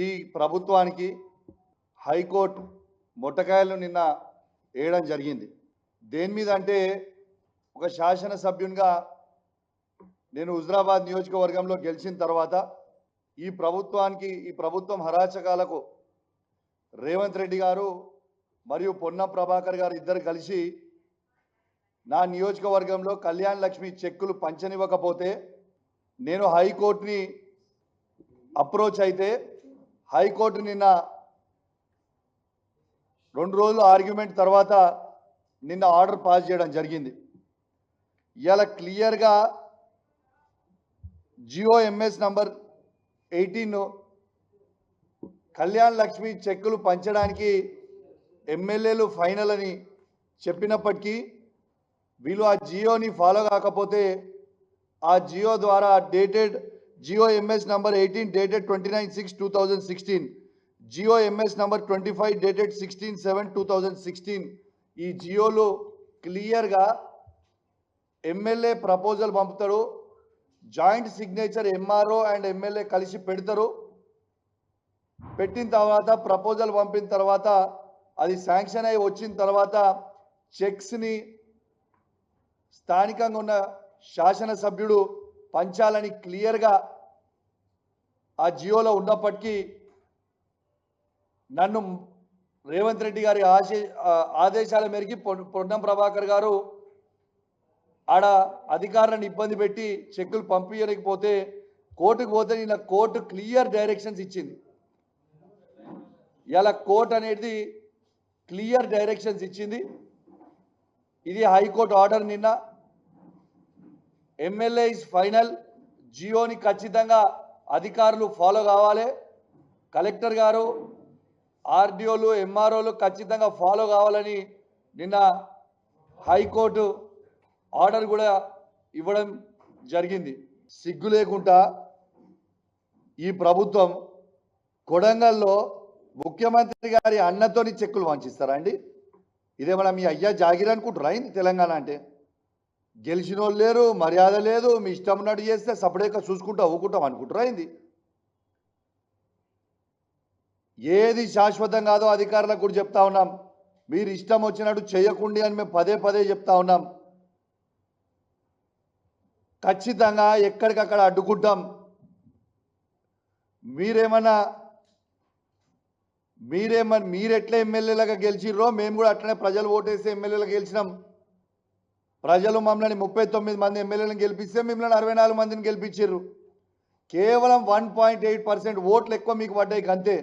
ఈ ప్రభుత్వానికి హైకోర్టు మొట్టకాయలు నిన్న వేయడం జరిగింది. దేని మీద అంటే ఒక శాసనసభ్యునిగా నేను హుజరాబాద్ నియోజకవర్గంలో గెలిచిన తర్వాత ఈ ప్రభుత్వం హరాచకాలకు రేవంత్ రెడ్డి గారు మరియు పొన్నం ప్రభాకర్ గారు ఇద్దరు కలిసి నా నియోజకవర్గంలో కళ్యాణ్ లక్ష్మి చెక్కులు పంచనివ్వకపోతే నేను హైకోర్టుని అప్రోచ్ అయితే హైకోర్టు నిన్న 2 రోజులు ఆర్గ్యుమెంట్ తర్వాత నిన్న ఆర్డర్ పాస్ చేయడం జరిగింది. ఇవాళ క్లియర్గా జిఓఎంఎస్ నంబర్ 18 కళ్యాణ్ లక్ష్మి చెక్కులు పంచడానికి ఎమ్మెల్యేలు ఫైనల్ అని చెప్పినప్పటికీ వీళ్ళు ఆ జియోని ఫాలో కాకపోతే ఆ జియో ద్వారా dated GOMS number 18 dated 29/6/2016 GOMS number 25 dated 16/7/2016 ఈ జియోలో క్లియర్గా ఎమ్మెల్యే ప్రపోజల్ పంపుతారు, joint signature MRO and MLA కలిసి పెడతారు. పెట్టిన తర్వాత ప్రపోజల్ పంపిన తర్వాత అది శాంక్షన్ అయి వచ్చిన తర్వాత చెక్స్ని స్థానికంగా ఉన్న శాసనసభ్యుడు పంచాలని క్లియర్గా ఆ జియోలో ఉన్నప్పటికీ నన్ను రేవంత్ రెడ్డి గారి ఆదేశాల మేరకు పొన్నం ప్రభాకర్ గారు ఆడ అధికారులను ఇబ్బంది పెట్టి చెక్కులు పంపించలేకపోతే కోర్టుకు పోతే నిన్న కోర్టు క్లియర్ డైరెక్షన్స్ ఇచ్చింది. ఇలా కోర్టు అనేది క్లియర్ డైరెక్షన్స్ ఇచ్చింది. ఇది హైకోర్టు ఆర్డర్. నిన్న ఎమ్మెల్యే ఇస్ ఫైనల్, జియోని ఖచ్చితంగా అధికారులు ఫాలో కావాలి. కలెక్టర్ గారు, ఆర్డీఓలు, ఎంఆర్ఓలు ఖచ్చితంగా ఫాలో కావాలని నిన్న హైకోర్టు ఆర్డర్ కూడా ఇవ్వడం జరిగింది. సిగ్గు లేకుండా ఈ ప్రభుత్వం కొడంగల్లో ముఖ్యమంత్రి గారి అన్నతోని చెక్కులు వంచిస్తారా అండి? ఇదేమన్నా మీ అయ్యా జాగిరి అనుకుంటారా అయింది తెలంగాణ అంటే? గెలిచిన వాళ్ళు లేరు, మర్యాద లేదు, మీ ఇష్టం ఉన్నట్టు చేస్తే సపరేట్గా చూసుకుంటా ఊకుంటాం అనుకుంటారా అయింది? ఏది శాశ్వతం కాదో అధికారులకు కూడా చెప్తా ఉన్నాం. మీరు ఇష్టం వచ్చినట్టు చేయకండి అని మేము పదే పదే చెప్తా ఉన్నాం. ఖచ్చితంగా ఎక్కడికక్కడ అడ్డుకుంటాం. మీరు ఎట్లా ఎమ్మెల్యేలుగా గెలిచిర్రో మేము కూడా అట్లనే ప్రజలు ఓటేసి ఎమ్మెల్యేలుగా గెలిచినాం. ప్రజలు మమ్మల్ని 39 మంది ఎమ్మెల్యేలను గెలిపిస్తే మిమ్మల్ని 64 మందిని గెలిపించారు. కేవలం 1.8% ఓట్లు ఎక్కువ మీకు పడ్డాయి అంతే.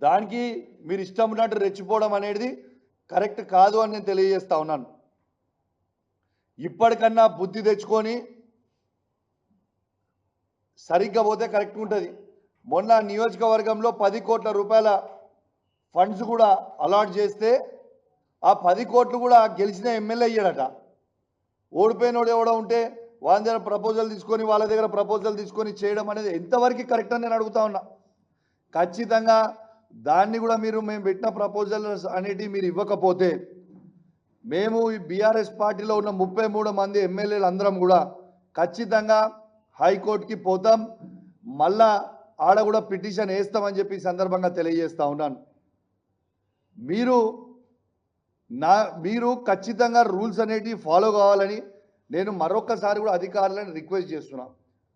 దానికి మీరు ఇష్టం ఉన్నట్టు రెచ్చిపోవడం అనేది కరెక్ట్ కాదు అని నేను తెలియజేస్తా ఉన్నాను. ఇప్పటికన్నా బుద్ధి తెచ్చుకొని సరిగ్గా పోతే కరెక్ట్ ఉంటుంది. మొన్న నియోజకవర్గంలో 10 కోట్ల రూపాయల ఫండ్స్ కూడా అలాట్ చేస్తే ఆ 10 కోట్లు కూడా గెలిచిన ఎమ్మెల్యే అయ్యాడట. ఓడిపోయినోడు ఎవడో ఉంటే వాళ్ళ దగ్గర ప్రపోజల్ తీసుకొని వాళ్ళ దగ్గర ప్రపోజల్ తీసుకొని చేయడం అనేది ఎంతవరకు కరెక్ట్ అని నేను అడుగుతా ఉన్నా. ఖచ్చితంగా దాన్ని కూడా మేము పెట్టిన ప్రపోజల్స్ అనేటివి మీరు ఇవ్వకపోతే మేము ఈ బీఆర్ఎస్ పార్టీలో ఉన్న 33 మంది ఎమ్మెల్యేలు అందరం కూడా ఖచ్చితంగా హైకోర్టుకి పోతాం. మళ్ళా ఆడ కూడా పిటిషన్ వేస్తామని చెప్పి సందర్భంగా తెలియజేస్తా ఉన్నాను. మీరు ఖచ్చితంగా రూల్స్ అనేటివి ఫాలో కావాలని నేను మరొకసారి కూడా అధికారులను రిక్వెస్ట్ చేస్తున్నా.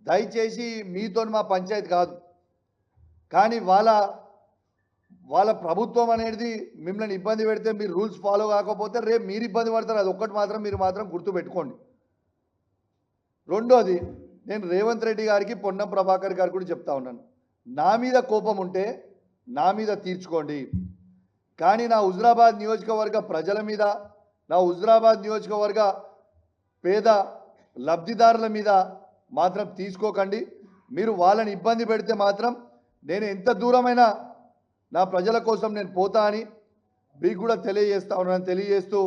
దయచేసి మీతో మా పంచాయతీ కాదు, కానీ వాళ్ళ ప్రభుత్వం అనేది మిమ్మల్ని ఇబ్బంది పెడితే మీరు రూల్స్ ఫాలో కాకపోతే రేపు మీరు ఇబ్బంది పడతారు. అది ఒక్కటి మాత్రం మీరు గుర్తుపెట్టుకోండి. రెండోది, నేను రేవంత్ రెడ్డి గారికి పొన్నం ప్రభాకర్ గారికి కూడా చెప్తా ఉన్నాను, నా మీద కోపం ఉంటే నా మీద తీర్చుకోండి, కానీ నా హుజరాబాద్ నియోజకవర్గ ప్రజల మీద, నా హుజరాబాద్ నియోజకవర్గ పేద లబ్ధిదారుల మీద మాత్రం తీసుకోకండి. మీరు వాళ్ళని ఇబ్బంది పెడితే మాత్రం నేను ఎంత దూరమైనా నా ప్రజల కోసం నేను పోతా అని మీకు కూడా తెలియజేస్తా ఉన్నాను. తెలియజేస్తూ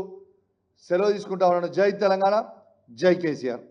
సెలవు తీసుకుంటా ఉన్నాను. జై తెలంగాణ, జై కేసీఆర్.